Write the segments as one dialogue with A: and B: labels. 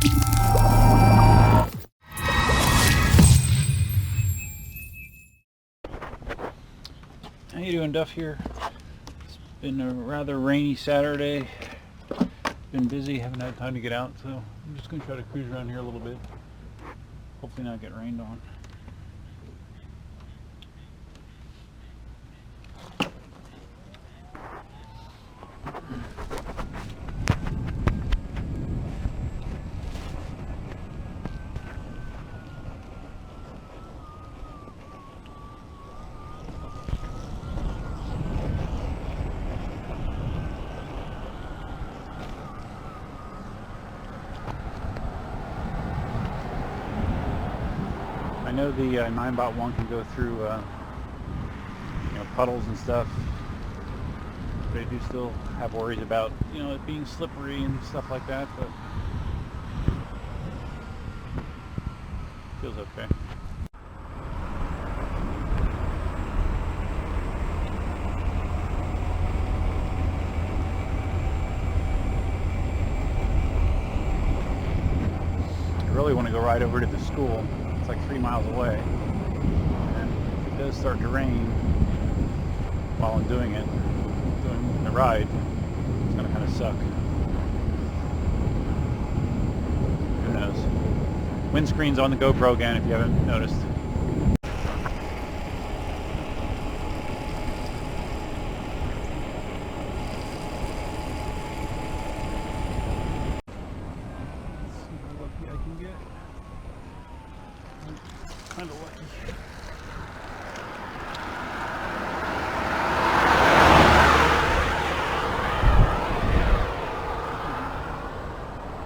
A: How you doing, Duff here? It's been a rather rainy Saturday. Been busy, haven't had time to get out, so I'm just going to try to cruise around here a little bit. Hopefully not get rained on. I know the Ninebot One can go through puddles and stuff, but I do still have worries about it being slippery and stuff like that, but feels okay. I really want to go right over to the school. It's like 3 miles away, and if it does start to rain while I'm doing the ride, it's going to kind of suck. Who knows? Windscreen's on the GoPro again, if you haven't noticed. Let's see how lucky I can get. Kind of lucky.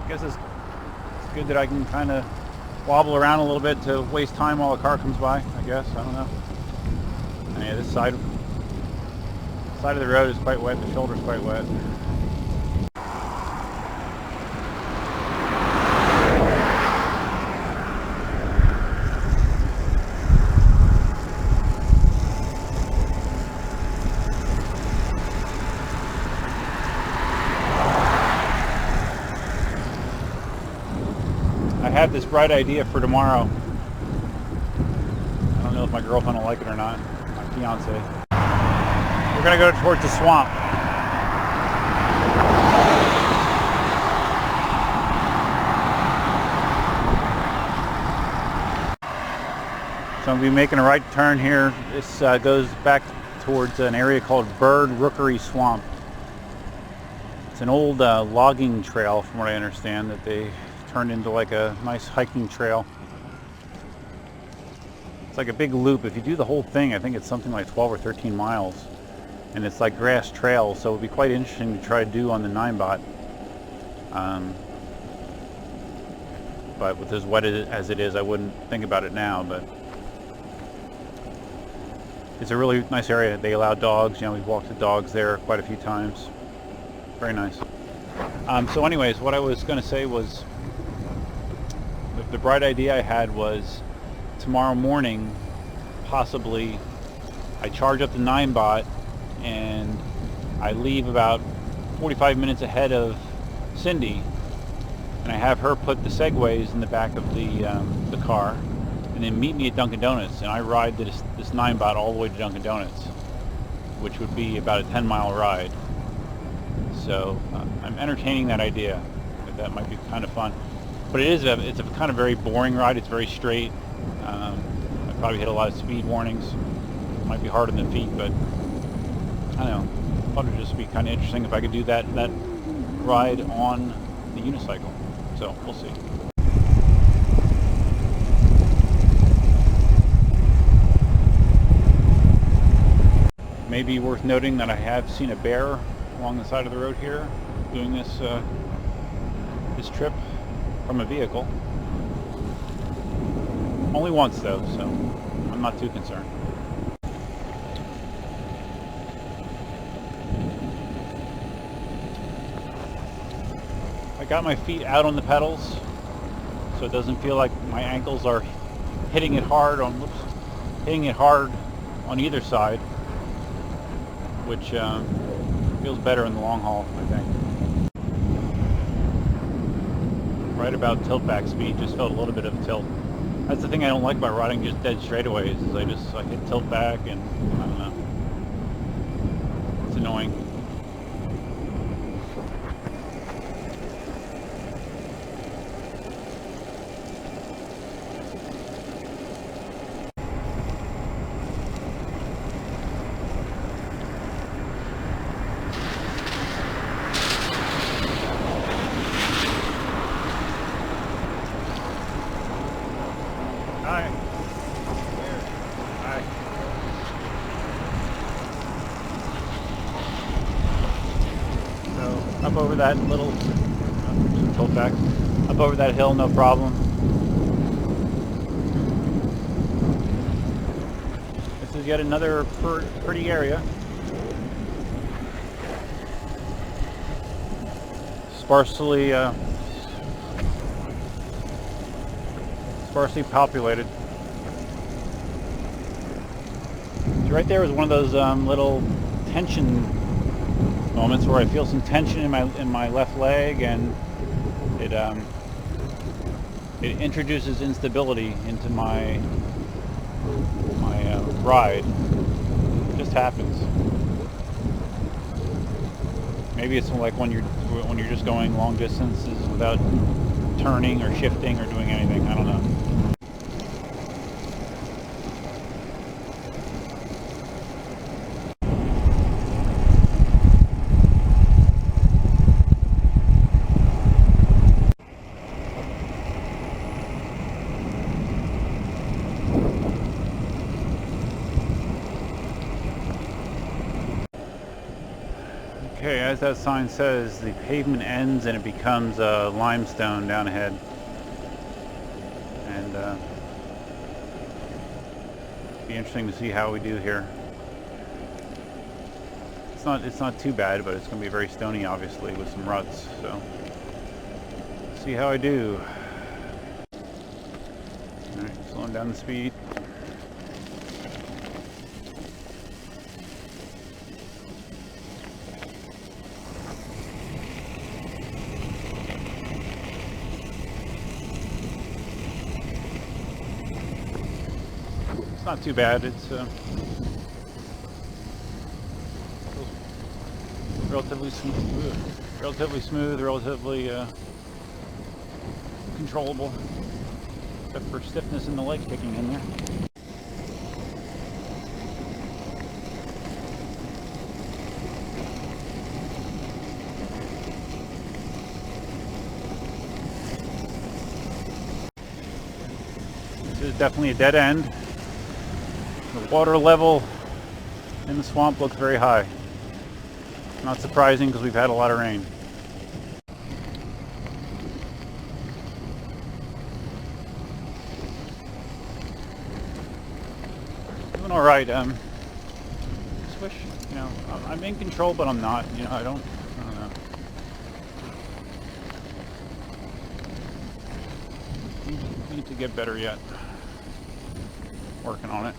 A: I guess it's good that I can kind of wobble around a little bit to waste time while a car comes by, I guess. I don't know. And yeah, this side of the road is quite wet. The shoulder's quite wet. I have this bright idea for tomorrow. I don't know if my girlfriend will like it or not. My fiance. We're gonna go towards the swamp. So I'm gonna be making a right turn here. This goes back towards an area called Bird Rookery Swamp. It's an old logging trail, from what I understand, that they turned into like a nice hiking trail. It's like a big loop. If you do the whole thing, I think it's something like 12 or 13 miles, and it's like grass trails, so it would be quite interesting to try to do on the Ninebot. But with as wet as it is, I wouldn't think about it now, but it's a really nice area. They allow dogs. We've walked the dogs there quite a few times. Very nice. So anyways, what I was going to say was, the bright idea I had was tomorrow morning, possibly, I charge up the Ninebot and I leave about 45 minutes ahead of Cindy, and I have her put the segways in the back of the car, and then meet me at Dunkin' Donuts, and I ride this Ninebot all the way to Dunkin' Donuts, which would be about a 10-mile ride. So I'm entertaining that idea. That might be kind of fun. But it's a kind of very boring ride. It's very straight. I probably hit a lot of speed warnings. It might be hard on the feet, but I don't know. I thought it would just be kind of interesting if I could do that ride on the unicycle. So we'll see. Maybe worth noting that I have seen a bear along the side of the road here doing this trip from a vehicle. Only once though, so I'm not too concerned. I got my feet out on the pedals, so it doesn't feel like my ankles are hitting it hard on either side, which feels better in the long haul, I think. right about tilt back speed. Just felt a little bit of tilt. That's the thing I don't like about riding just dead straightaways, is I hit tilt back, and I don't know. It's annoying. Hi. Hi. So up over that little tilt back, up over that hill, no problem. This is yet another pretty area. Sparsely populated. So right there was one of those little tension moments where I feel some tension in my left leg, and it introduces instability into my ride. It just happens. Maybe it's like when you're just going long distances without turning or shifting or doing anything. I don't know. Okay, as that sign says, the pavement ends and it becomes limestone down ahead. And be interesting to see how we do here. It's not too bad, but it's going to be very stony, obviously, with some ruts. So, see how I do. All right, slowing down the speed. It's not too bad. It's relatively smooth, relatively controllable, except for stiffness in the leg kicking in there. This is definitely a dead end. The water level in the swamp looks very high. Not surprising because we've had a lot of rain. Doing all right. Just wish, I'm in control, but I'm not. I don't know. Need to get better yet. Working on it.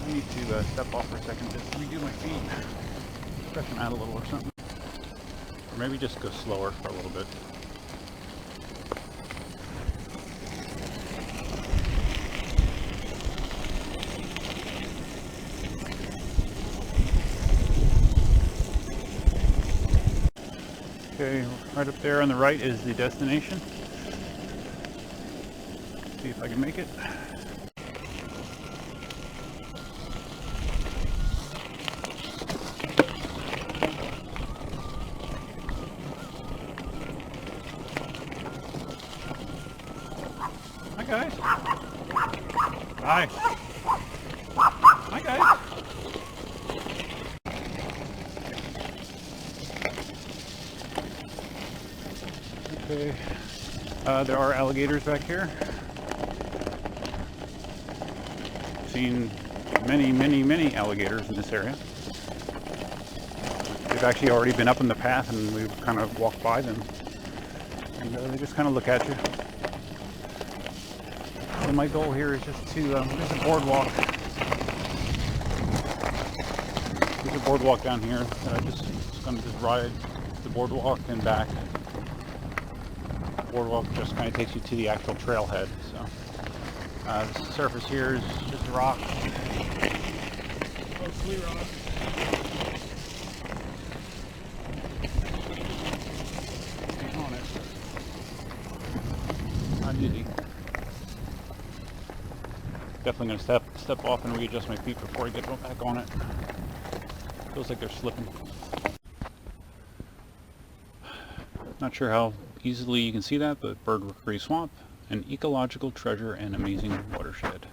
A: I need to step off for a second to redo my feet. Stretch them out a little or something. Or maybe just go slower for a little bit. Okay, right up there on the right is the destination. See if I can make it. Hi guys. Hi. Hi guys. Okay. There are alligators back here. Seen many alligators in this area. They've actually already been up in the path, and we've kind of walked by them, and they just kind of look at you. So my goal here is just to, there's a boardwalk. There's a boardwalk down here that I just going to just ride the boardwalk and back. The boardwalk just kind of takes you to the actual trailhead. So the surface here is just rock. Mostly rock. On it. Not easy. Definitely going to step off and readjust my feet before I get back on it. Feels like they're slipping. Not sure how easily you can see that, but Bird Rookery Swamp, an ecological treasure and amazing watershed.